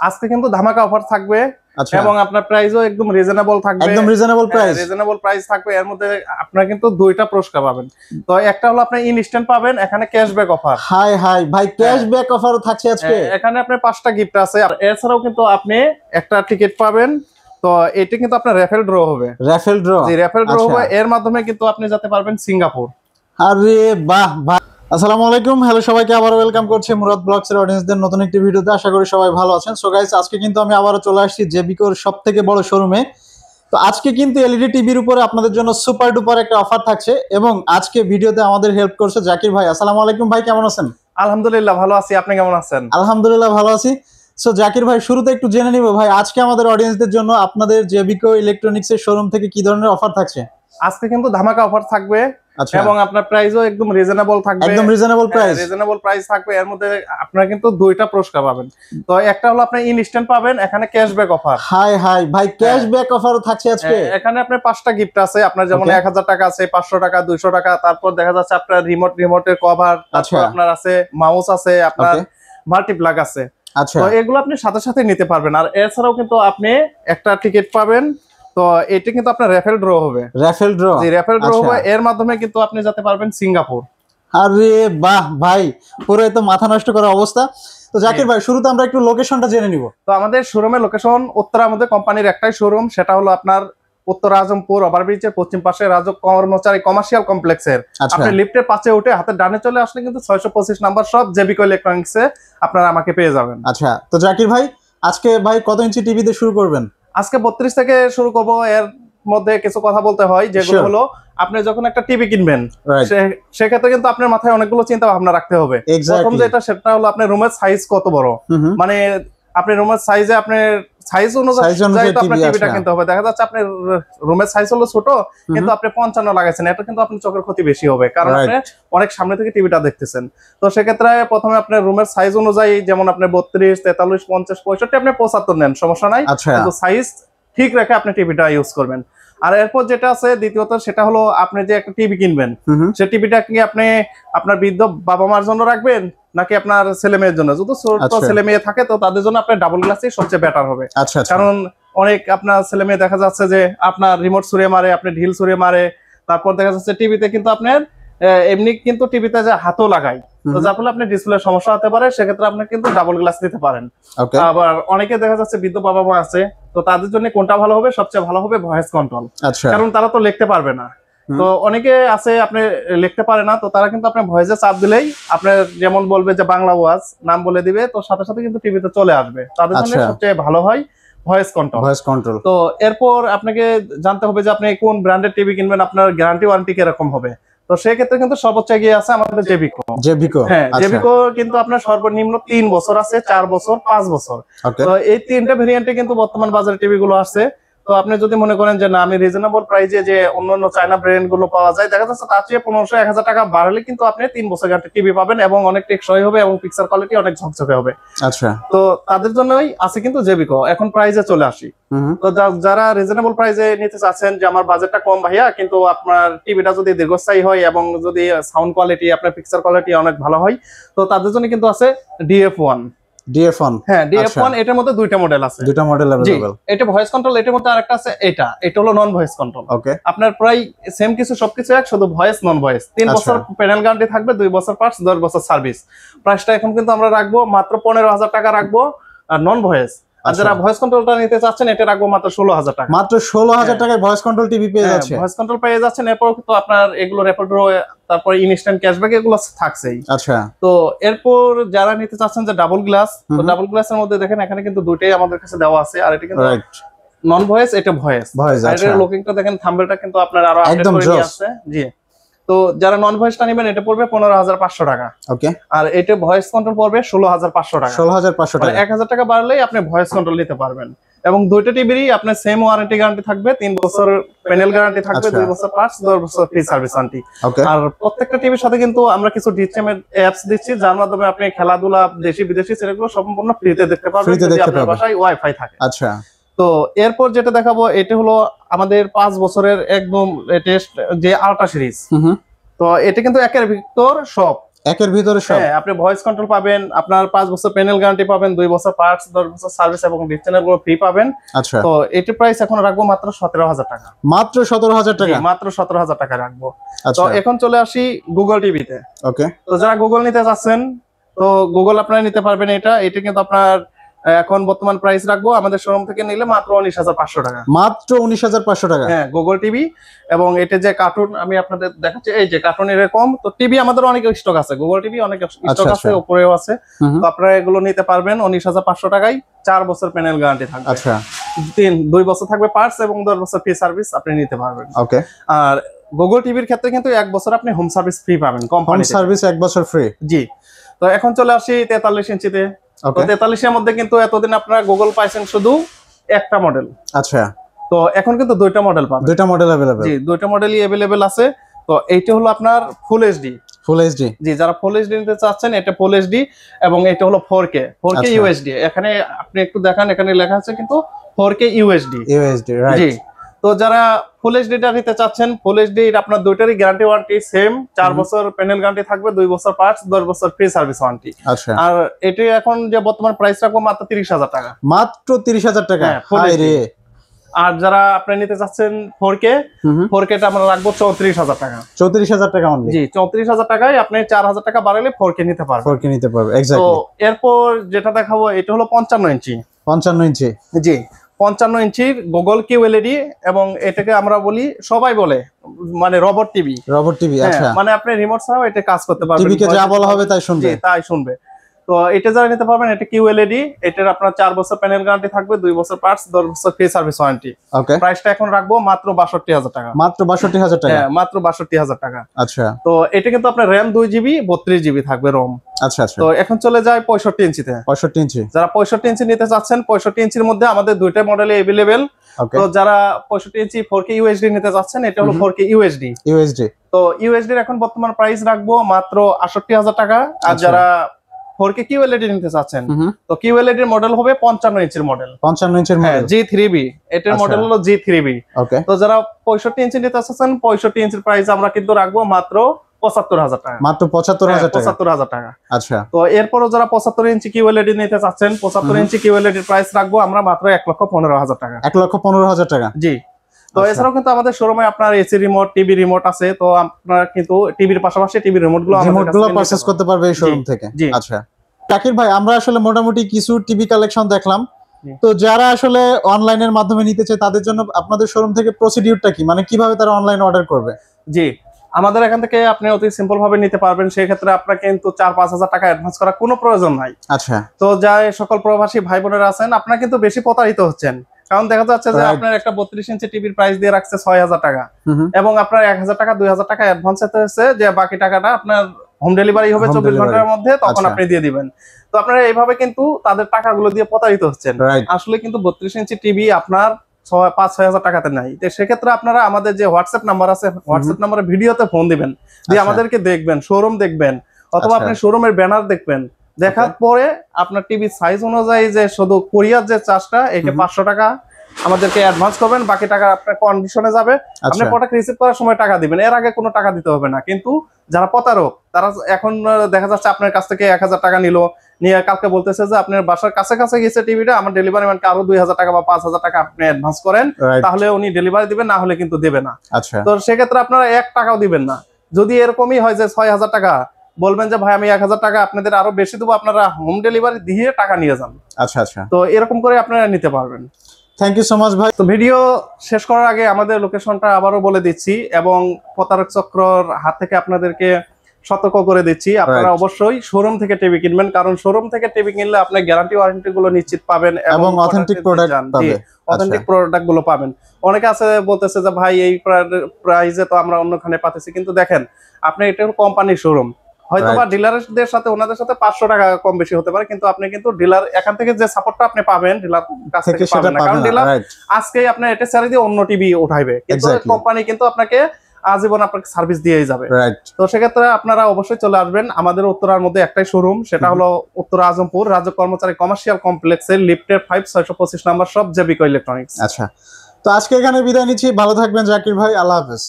আজকে কিন্তু ধামাকা অফার থাকবে এবং আপনার প্রাইসও একদম রিজনেবল থাকবে। একদম রিজনেবল প্রাইস, রিজনেবল প্রাইস থাকবে। এর মধ্যে আপনারা কিন্তু দুইটা পুরস্কার পাবেন। তো একটা হলো আপনি ইনস্ট্যান্ট পাবেন, এখানে ক্যাশব্যাক অফার। হাই হাই ভাই, ক্যাশব্যাক অফারও থাকছে আজকে। এখানে আপনার 5টা গিফট আছে, আর এছাড়াও কিন্তু আপনি একটা টিকিট পাবেন। তো এটা কিন্তু আপনার রেফেল ড্র হবে। Raffle draw? জি, রেফেল ড্র হবে। এর মাধ্যমে কিন্তু আপনি যেতে পারবেন সিঙ্গাপুর। আরে বাহ বাহ। আসসালামু আলাইকুম, হ্যালো সবাইকে, আবার ওয়েলকাম করছি মুরাদ ব্লগস এর অডিয়েন্সদের নতুন একটি ভিডিওতে। আশা করি সবাই ভালো আছেন। সো গাইস, আজকে কিন্তু আমি আবারো চলে আসছি জেবিকোর সবথেকে বড় শোরুমে। তো আজকে কিন্তু এলইডি টিভির উপরে আপনাদের জন্য সুপার ডুপার একটা অফার থাকছে, এবং আজকে ভিডিওতে আমাদের হেল্প করছে জাকির ভাই। আসসালামু আলাইকুম ভাই, কেমন আছেন? আলহামদুলিল্লাহ ভালো আছি, আপনি কেমন আছেন? আলহামদুলিল্লাহ ভালো আছি। সো জাকির ভাই, শুরুতে একটু জেনে নিব ভাই, আজকে আমাদের অডিয়েন্সদের জন্য আপনাদের জেবিকো ইলেকট্রনিক্স এর শোরুম থেকে কি ধরনের অফার থাকছে? আজকে কিন্তু ধামাকা অফার থাকবে এবং আপনার প্রাইসও একদম রিজনেবল থাকবে। একদম রিজনেবল প্রাইস, রিজনেবল প্রাইস থাকবে। এর মধ্যে আপনারা কিন্তু দুইটা পুরস্কার পাবেন। তো একটা হলো আপনি ইনস্ট্যান্ট পাবেন, এখানে ক্যাশব্যাক অফার। হাই হাই ভাই, ক্যাশব্যাক অফারও থাকছে আজকে। এখানে আপনার 5টা গিফট আছে। আপনার যেমন 1000 টাকা আছে, 500 টাকা, 200 টাকা, তারপর দেখা যাচ্ছে আপনার রিমোটের কভার, তারপর আপনার আছে মাউস আছে, আপনার মাল্টিপ্লাগ আছে। আচ্ছা, তো এগুলো আপনি সাথে সাথে নিতে পারবেন। আর এছাড়াও কিন্তু আপনি একটা টিকিট পাবেন। তো এটা কিন্তু আপনার রেফেল ড্র হবে। Raffle draw? জি, রেফেল ড্র হবে। এর মাধ্যমে কিন্তু আপনি যেতে পারবেন সিঙ্গাপুর। আরে বাহ ভাই, পুরো তো মাথা নষ্ট করার অবস্থা। তো জাকির ভাই, শুরুতে আমরা একটু লোকেশনটা জেনে নিব। তো আমাদের শোরুমের লোকেশন উত্তরা, আমাদের কোম্পানির একটাই শোরুম, সেটা হলো আপনার উত্তরা আজমপুর ওভারব্রিজের পশ্চিম পাশে রাজক কর্মচারী কমার্শিয়াল কমপ্লেক্সের। আপনি লিফটের পাশে উঠে হাতের ডানে চলে আসলে কিন্তু 625 নাম্বার সব জেবিকো ইলেকট্রনিক্স এ আপনারা আমাকে পেয়ে যাবেন। আচ্ছা, তো জাকির ভাই, আজকে ভাই কত ইঞ্চি টিভি দিয়ে শুরু করবেন? আজকে 32 থেকে শুরু করব। এর মধ্যে কিছু কথা বলতে হয়, যেগুলো হলো আপনি যখন একটা টিভি কিনবেন সেক্ষেত্রে কিন্তু আপনার মাথায় অনেকগুলো চিন্তা ভাবনা রাখতে হবে। প্রথম যেটা, সেটা হলো আপনার রুমের সাইজ কত বড়, মানে আপনি রুমের সাইজে আপনার সাইজ অনুযায়ী আপনার টিভিটা কিনতে হবে। দেখা যাচ্ছে আপনার রুমের সাইজ হলো ছোট, কিন্তু আপনি 55 লাগাইছেন, এটা কিন্তু আপনার চোখের ক্ষতি বেশি হবে, কারণ আপনি অনেক সামনে থেকে টিভিটা দেখতেছেন। তো সেক্ষেত্রে প্রথমে আপনার রুমের সাইজ অনুযায়ী, যেমন আপনি 32, 43, 50, 65, আপনি 75 নেন, সমস্যা নাই, কিন্তু সাইজ ঠিক রেখে আপনি টিভিটা ইউজ করবেন। আর এরপর যেটা আছে দ্বিতীয়ত, সেটা হলো আপনি যে একটা টিভি কিনবেন, সেই টিভিটা কি আপনি আপনার বৃদ্ধ বাবা মার জন্য রাখবেন নাকি আপনার ছেলে মেয়ের জন্য? যদি ছোট ছেলে মেয়ে থাকে তো তাদের জন্য আপনার ডাবল গ্লাসই সবচেয়ে বেটার হবে। কারণ অনেক আপনার ছেলে মেয়ে দেখা যাচ্ছে যে আপনার রিমোট ছুঁড়ে মারে, আপনি ঢিল ছুঁড়ে মারে, তারপর দেখা যাচ্ছে টিভিতে কিন্তু আপনার এমনি কিন্তু টিভিতে যে হাতও লাগায়, তো যার ফলে আপনার ডিসপ্লে সমস্যা হতে পারে। সেক্ষেত্রে আপনি কিন্তু ডাবল গ্লাস নিতে পারেন। আবার অনেকে দেখা যাচ্ছে বৃদ্ধ বাবা মা আছে, তো তাদের জন্য কোনটা ভালো হবে? সবচেয়ে ভালো হবে ভয়েস কন্ট্রোল, কারণ তারা তো লিখতে পারবে না। তো অনেকে আছে আপনি লিখতে পারে না, তো তারা কিন্তু আপনার ভয়েসে চাপ দিলেই আপনার যেমন বলবে যে বাংলা ওয়াজ নাম বলে দিবে, তো সাথে সাথে কিন্তু টিভিতে চলে আসবে। তাদের জন্য সবচেয়ে ভালো হয় ভয়েস কন্ট্রোল। তো এরপর আপনাকে জানতে হবে যে আপনি কোন ব্র্যান্ডের টিভি কিনবেন, আপনার গ্যারান্টি ওয়ারেন্টি কিরকম হবে। তো সেই ক্ষেত্রে কিন্তু সর্বোচ্চ এগিয়ে আছে আমাদের জেবিকো। হ্যাঁ, জেবিকো কিন্তু আপনার সর্বনিম্ন 3 বছর আছে, 4 বছর, 5 বছর। তো এই 3টা ভেরিয়েন্টে কিন্তু বর্তমান বাজারে টিভি গুলো আছে। তো আপনি যদি মনে করেন যে না, আমি রিজনেবল প্রাইসে যে অন্যান্য চায়না ব্র্যান্ড গুলো পাওয়া যায়, দেখা যাচ্ছে তার চেয়ে 1500, 1000 টাকা বাড়ালে কিন্তু আপনি 3 বছর গ্যারান্টি টিভি পাবেন, এবং অনেক টেকসই হবে এবং পিকচার কোয়ালিটি অনেক ঝকঝকে হবে। আচ্ছা, তো তাদের জন্যই আছে কিন্তু জেবিকো। এখন প্রাইসে চলে আসি। তো যারা রিজনেবল প্রাইসে নিতে চাচ্ছেন যে আমার বাজেটটা কম ভাইয়া, কিন্তু আপনার টিভিটা যদি দীর্ঘস্থায়ী হয় এবং যদি সাউন্ড কোয়ালিটি, আপনার পিকচার কোয়ালিটি অনেক ভালো হয়, তো তাদের জন্য কিন্তু আছে DF1। হ্যাঁ, DF1 এটার মধ্যে দুইটা মডেল আছে, দুইটা মডেল अवेलेबल। এটা ভয়েস কন্ট্রোল, এটার মধ্যে আরেকটা আছে এটা হলো নন ভয়েস কন্ট্রোল। আপনার প্রায় সেম কিছু, সবকিছু এক, শুধু ভয়েস নন ভয়েস। 3 বছর প্যানেল গ্যারান্টি থাকবে, 2 বছর পার্টস, 10 বছর সার্ভিস। প্রাইসটা এখন কিন্তু আমরা রাখবো মাত্র 15,000 টাকা রাখবো আর নন ভয়েস। আর যারা ভয়েস কন্ট্রোলটা নিতে চাচ্ছেন, এটা রাখবো মাত্র 16,000 টাকা। মাত্র 16,000 টাকায় ভয়েস কন্ট্রোল টিভি পেয়ে যাচ্ছে। ভয়েস কন্ট্রোল পেয়ে যাচ্ছেন। এরপর তো আপনার এগুলো রেফার ড্র, তারপর ইনস্ট্যান্ট ক্যাশব্যাক, এগুলো থাকছেই। আচ্ছা, তো এরপর যারা নিতে চাচ্ছেন যে ডাবল গ্লাস, তো ডাবল গ্লাসের মধ্যে দেখেন এখানে কিন্তু দুটোই আমাদের কাছে দেওয়া আছে। আর এটা কিন্তু নন ভয়েস, এটা ভয়েস। এর লুকিংটা দেখেন, থাম্বনেলটা কিন্তু আপনার আরো আপডেট করে নিয়ে আসছে। জি, তো যারা নন ভয়েসটা নেবেন, এটা পড়বে 15,500 টাকা। ওকে, আর এটা ভয়েস কন্ট্রোল পড়বে 16,500 টাকা। 16,500 টাকা, 1000 টাকা বাড়লেই আপনি ভয়েস কন্ট্রোল নিতে পারবেন। এবং দুইটা টিভিরই আপনার সেম ওয়ারেন্টি গ্যারান্টি থাকবে, 3 বছর প্যানেল গ্যারান্টি থাকবে, 2 বছর পার্টস, 10 বছর ফ্রি সার্ভিস ওয়ারেন্টি। আর প্রত্যেকটা টিভির সাথে কিন্তু আমরা কিছু ডিএচএম এর অ্যাপস দিচ্ছি, যার মাধ্যমে আপনি খেলাধুলা, দেশি বিদেশি চ্যানেলগুলো সম্পূর্ণ ফ্রিতে দেখতে পারবেন যদি আপনার বাসায় ওয়াইফাই থাকে। আচ্ছা, তো এরপর যেটা দেখাবো, এটা হলো আমাদের 5 বছরের একদম লেটেস্ট যে আল্ট্রা সিরিজ। তো এটা কিন্তু একের ভিতর সব একের ভিতরে সব। হ্যাঁ, আপনি ভয়েস কন্ট্রোল পাবেন, আপনার 5 বছর প্যানেল গ্যারান্টি পাবেন, 2 বছর পার্টস, 10 বছর সার্ভিস এবং ডিসটেনর গুলো ফ্রি পাবেন। আচ্ছা, তো এটির প্রাইস এখন রাখবো মাত্র 17,000 টাকা। মাত্র 17,000 টাকা? মাত্র 17,000 টাকা রাখবো। আচ্ছা, তো এখন চলে আসি গুগল টিভিতে। ওকে, তো যারা গুগল নিতে চাচ্ছেন তো গুগল আপনারা নিতে পারবেন। এটা কিন্তু আপনার এখন বর্তমান প্রাইস রাখবো আমাদের শোরুম থেকে নিলে মাত্র 19,500 টাকা। মাত্র 19,500 টাকা? হ্যাঁ, গুগল টিভি। এবং এটা যে কার্টুন আমি আপনাদের দেখাচ্ছি, এই যে কার্টুন এরকম। তো টিভি আমাদের অনেক স্টক আছে, গুগল টিভি অনেক স্টক আছে, উপরেও আছে। তো আপনারা এগুলো নিতে পারবেন 19,500 টাকায়। 4 বছর প্যানেল গ্যারান্টি থাকবে। আচ্ছা, 2 বছর থাকবে পার্টস এবং 10 বছর ফ্রি সার্ভিস আপনি নিতে পারবেন। ওকে। আর গুগল টিভির ক্ষেত্রে কিন্তু 1 বছর আপনি হোম সার্ভিস ফ্রি পাবেন, কোম্পানি সার্ভিস 1 বছর ফ্রি। জি। তো এখন চলে আসি 43 ইঞ্চিতে। তো 43 এর মধ্যে কিন্তু এতদিন আপনারা গুগল পাইছেন শুধু একটা মডেল। আচ্ছা, তো এখন কিন্তু 2টা মডেল পাবেন। 2টা মডেল अवेलेबल? জি, 2টা মডেলই अवेलेबल আছে। তো এইটা হলো আপনার ফুল এইচডি। Full HD? জি, যারা ফুল এইচডি নিতে চাচ্ছেন এটা ফুল এইচডি এবং এটা হলো 4K ইউএসডি। এখানে আপনি একটু দেখান, এখানে লেখা আছে কিন্তু 4K ইউএসডি। রাইট। জি। তো যারা ফুল এইচডিটা নিতে চাচ্ছেন, ফুল এইচডি আপনার দুইটারই গ্যারান্টি ওয়ারেন্টি সেম। 4 বছর প্যানেল গ্যারান্টি থাকবে, 2 বছর পার্টস, 10 বছর ফ্রি সার্ভিস ওয়ারেন্টি। আচ্ছা। আর এটি এখন যে বর্তমান প্রাইস রাখবো মাত্র 30,000 টাকা। মাত্র 30,000 টাকা? হাই রে। আর যারা আপনি নিতে চাচ্ছেন 4K টা আমরা রাখবো 34,000 টাকা। 34,000 টাকা অনলি? জি, 34,000 টাকায় আপনি 4,000 টাকা বাড়ালে 4K নিতে পারবেন। 4K নিতে পারবে, এক্স্যাক্টলি। তো এরপর যেটা দেখাবো এটা হলো 55 ইঞ্চি। 55 ইঞ্চি? জি, 55 ইঞ্চির গুগল কিউএলইডি এবং এটাকে আমরা বলি, সবাই বলে মানে রবট টিভি। Robot TV? আচ্ছা, মানে আপনি রিমোট ছাড়াও এটা কাজ করতে পারবেন। টিভিকে যা বলা হবে তাই শুনবে? জি, তাই শুনবে। তো এটা যারা নিতে পারবেন, এটা কিউএলইডি। এটার আপনার 4 বছর প্যানেল গ্যারান্টি থাকবে, 2 বছর পার্টস, 10 বছর ফ্রি সার্ভিস ওয়ারেন্টি। ওকে। প্রাইসটা এখন রাখবো মাত্র 62,000 টাকা। মাত্র 62,000 টাকা? হ্যাঁ, মাত্র 62,000 টাকা। আচ্ছা। তো এটা কিন্তু আপনার র‍্যাম 2 জিবি 32 জিবি থাকবে রম। আচ্ছা আচ্ছা। তো এখন চলে যায় 65 ইঞ্চিতে। 65 ইঞ্চি? যারা 65 ইঞ্চি নিতে চাচ্ছেন, 65 ইঞ্চির মধ্যে আমাদের দুইটা মডেলে अवेलेबल। তো যারা 65 ইঞ্চি 4K ইউএসডি নিতে চাচ্ছেন, এটা হলো 4K ইউএসডি। তো ইউএসডি এর এখন বর্তমান প্রাইস রাখবো মাত্র 68,000 টাকা। আর যারা 4K কিউএলইডি নিতে চাচ্ছেন, তো কিউএলইডি এর মডেল হবে 55 ইঞ্চির মডেল। 55 ইঞ্চির মডেল? G3B। এটার মডেল হলো G3B। ওকে। তো যারা 65 ইঞ্চি নিতে চাচ্ছেন, 65 ইঞ্চির প্রাইস আমরা কিন্তু রাখবো মাত্র 75,000 টাকা। মাত্র 75,000 টাকা? 75,000 টাকা। আচ্ছা। তো এরপরও যারা 75 ইঞ্চি কিউএলইডি নিতে চাচ্ছেন, 75 ইঞ্চি কিউএলইডি এর প্রাইস রাখবো আমরা মাত্র 1,15,000 টাকা। 1,15,000 টাকা? জি। তো এছাড়াও কিন্তু আমাদের শোরুমে আপনার এসি রিমোট, টিভি রিমোট আছে। তো আপনারা কিন্তু টিভির পাশাপাশি টিভি রিমোটগুলো পারচেজ করতে পারবে এই শোরুম থেকে? আচ্ছা। জাকির ভাই, আমরা আসলে মোটামুটি কিছু টিভি কালেকশন দেখলাম। তো যারা আসলে অনলাইনের মাধ্যমে নিতে চায় তাদের জন্য আপনাদের শোরুম থেকে প্রসিডিউরটা কি, মানে কিভাবে তারা অনলাইন অর্ডার করবে? জি, আমাদের এখান থেকে আপনি অতি সিম্পল ভাবে নিতে পারবেন। সেই ক্ষেত্রে আপনার কিন্তু 4-5 হাজার টাকা অ্যাডভান্স করার কোনো প্রয়োজন নাই। আচ্ছা। তো যাই সকল প্রবাসী ভাই বোনেরা আছেন, আপনারা কিন্তু বেশি প্রতারিত হচ্ছেন। কারণ দেখা যাচ্ছে যে আপনার একটা 32 ইঞ্চি টিভির প্রাইস দিয়ে রাখছে 6,000 টাকা এবং আপনার 1,000 টাকা 2,000 টাকা অ্যাডভান্স হচ্ছে, যে বাকি টাকাটা আপনার হোম ডেলিভারি হবে 24 ঘন্টার মধ্যে, তখন আপনি দিয়ে দিবেন। তো আপনারা এইভাবে কিন্তু তাদের টাকাগুলো দিয়ে প্রতারিত হচ্ছেন। আসলে কিন্তু 32 ইঞ্চি টিভি আপনার 5-6 হাজার টাকাতে নাই। তো সেক্ষেত্রে আপনারা আমাদের যে হোয়াটসঅ্যাপ নাম্বার আছে, হোয়াটসঅ্যাপ নাম্বারে ভিডিওতে ফোন দিবেন, দিয়ে আমাদেরকে দেখবেন, শোরুম দেখবেন, অথবা আপনি শোরুমের ব্যানার দেখবেন। দেখার পরে আপনার টিভি সাইজ অনুযায়ী যে শুধু কুরিয়ার যে চার্জটা, এটা 500 টাকা আমাদেরকে অ্যাডভান্স করবেন, বাকি টাকা আপনার কন্ডিশনে যাবে। আপনি প্রোডাক্ট রিসিভ করার সময় টাকা দিবেন, এর আগে কোনো টাকা দিতে হবে না। কিন্তু যারা প্রতারক, তারা এখন দেখা যাচ্ছে আপনার কাছ থেকে 1,000 টাকা নিয়ে কালকে বলতেছে যে আপনার বাসার কাছে গেছে টিভিটা, আমার ডেলিভারি ম্যানকে আরো 2,000 টাকা বা 5,000 টাকা আপনি অ্যাডভান্স করেন, তাহলে উনি ডেলিভারি দিবেন, না হলে কিন্তু দেবে না। তো সেক্ষেত্রে আপনারা 1 টাকাও দিবেন না। যদি এরকমই হয় যে 6,000 টাকা, বলবেন যে ভাই আমি 1,000 টাকা আপনাদের আরো বেশি দেবো, আপনারা হোম ডেলিভারি দিয়ে টাকা নিয়ে যান। আচ্ছা আচ্ছা। তো এরকম করে আপনারা নিতে পারবেন। থ্যাংক ইউ সো মাচ ভাই। তো ভিডিও শেষ করার আগে আমাদের লোকেশনটা আবারও বলে দিচ্ছি এবং প্রতারক চক্রর হাত থেকে আপনাদেরকে সতর্ক করে দিচ্ছি। আপনারা অবশ্যই শোরুম থেকে টিভি কিনবেন, কারণ শোরুম থেকে টিভি কিনলে আপনি গ্যারান্টি ওয়ারেন্টি গুলো নিশ্চিত পাবেন এবং অথেন্টিক প্রোডাক্ট গুলো পাবেন। অনেকে আছে বলতেছে যে ভাই এই প্রাইসে তো আমরা অন্যখানে পাতেছি, কিন্তু দেখেন আপনি এটা কোম্পানির শোরুম, হয়তোবা ডিলারদের সাথে ওনাদের সাথে 500 টাকা কম বেশি হতে পারে, কিন্তু আপনি কিন্তু ডিলার এখান থেকে যে সাপোর্টটা আপনি পাবেন ডিলার কাছ থেকে পাবেন না, কারণ ডিলার আজকেই আপনি এটা ছেড়ে দিয়ে অন্য টিভি উঠাইবে, কিন্তু কোম্পানি কিন্তু আপনাকে আজীবন আপনাকে সার্ভিস দিয়েই যাবে। তো সেক্ষেত্রে আপনারা অবশ্যই চলে আসবেন। আমাদের উত্তরার মধ্যে একটাই শোরুম, সেটা হলো উত্তরা আজমপুর রাজ্য কর্মচারী কমার্শিয়াল কমপ্লেক্সের লিফটের 5-625 নম্বর শপ জেবিকো ইলেকট্রনিক্স। আচ্ছা, তো আজকে এখানে বিদায় নিচ্ছি। ভালো থাকবেন জাকির ভাই, আল্লাহ হাফেজ।